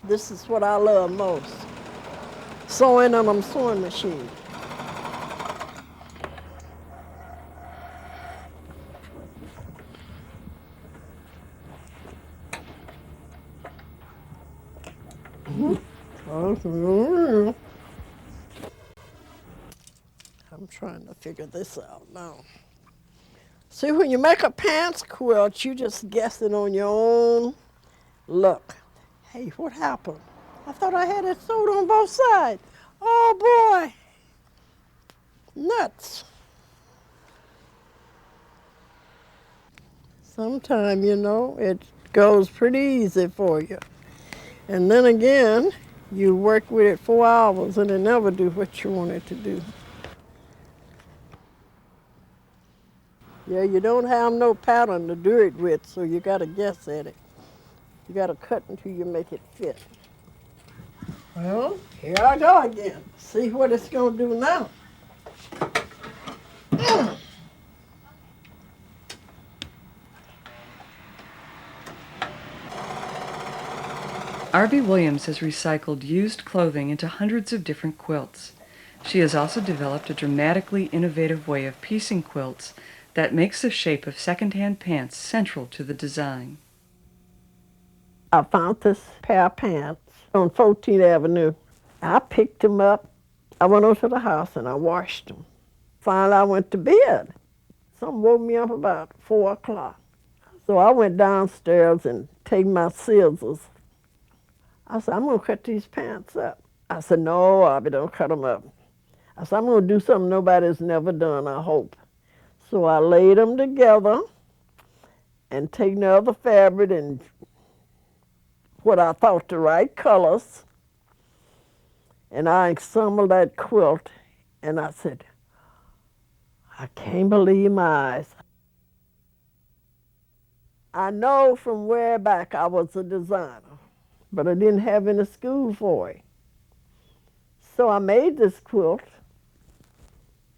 This is what I love most. Sewing on a sewing machine. I'm trying to figure this out now. See, when you make a pants quilt, you just guess it on your own luck. Hey, what happened? I thought I had it sewed on both sides. Oh boy, nuts. Sometime, it goes pretty easy for you. And then again, you work with it 4 hours and it never do what you want it to do. Yeah, you don't have no pattern to do it with, so you got to guess at it. You got to cut until you make it fit. Well, here I go again. See what it's going to do now. Arbie Williams has recycled used clothing into hundreds of different quilts. She has also developed a dramatically innovative way of piecing quilts that makes the shape of second-hand pants central to the design. I found this pair of pants on 14th Avenue. I picked them up. I went over to the house and I washed them. Finally, I went to bed. Something woke me up about 4 o'clock. So I went downstairs and take my scissors. I said, I'm going to cut these pants up. I said, no, Arbie, don't cut them up. I said, I'm going to do something nobody's never done, I hope. So I laid them together and taken the other fabric and what I thought the right colors. And I assembled that quilt and I said, I can't believe my eyes. I know from way back I was a designer, but I didn't have any school for it. So I made this quilt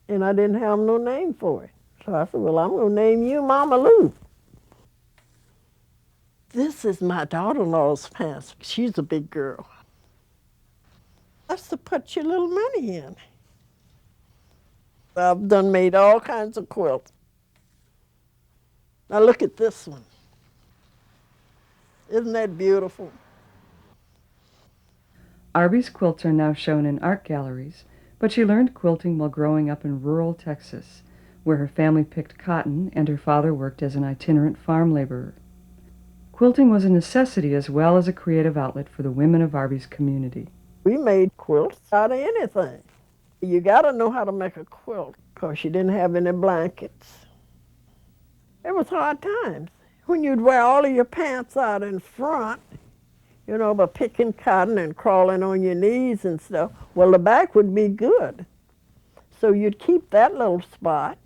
and I didn't have no name for it. So I said, well, I'm going to name you Mama Lou. This is my daughter-in-law's pants. She's a big girl. That's to put your little money in. I've done made all kinds of quilts. Now look at this one. Isn't that beautiful? Arbie's quilts are now shown in art galleries, but she learned quilting while growing up in rural Texas, where her family picked cotton and her father worked as an itinerant farm laborer. Quilting was a necessity as well as a creative outlet for the women of Arbie's community. We made quilts out of anything. You got to know how to make a quilt because she didn't have any blankets. It was hard times. When you'd wear all of your pants out in front, by picking cotton and crawling on your knees and stuff, well, the back would be good. So you'd keep that little spot.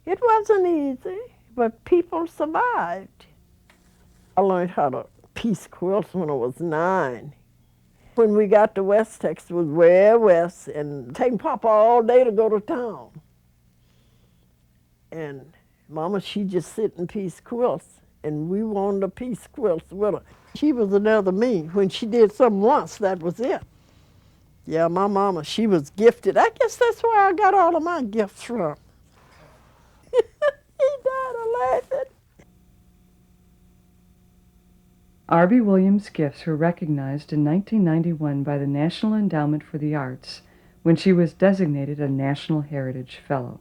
It wasn't easy, but people survived. I learned how to piece quilts when I was 9. When we got to West Texas, it was way west, and taking Papa all day to go to town. And Mama, she'd just sit and piece quilts, and we wanted to piece quilts with her. She was another me. When she did something once, that was it. Yeah, my mama, she was gifted. I guess that's where I got all of my gifts from. He died of laughing. Arbie Williams' gifts were recognized in 1991 by the National Endowment for the Arts when she was designated a National Heritage Fellow.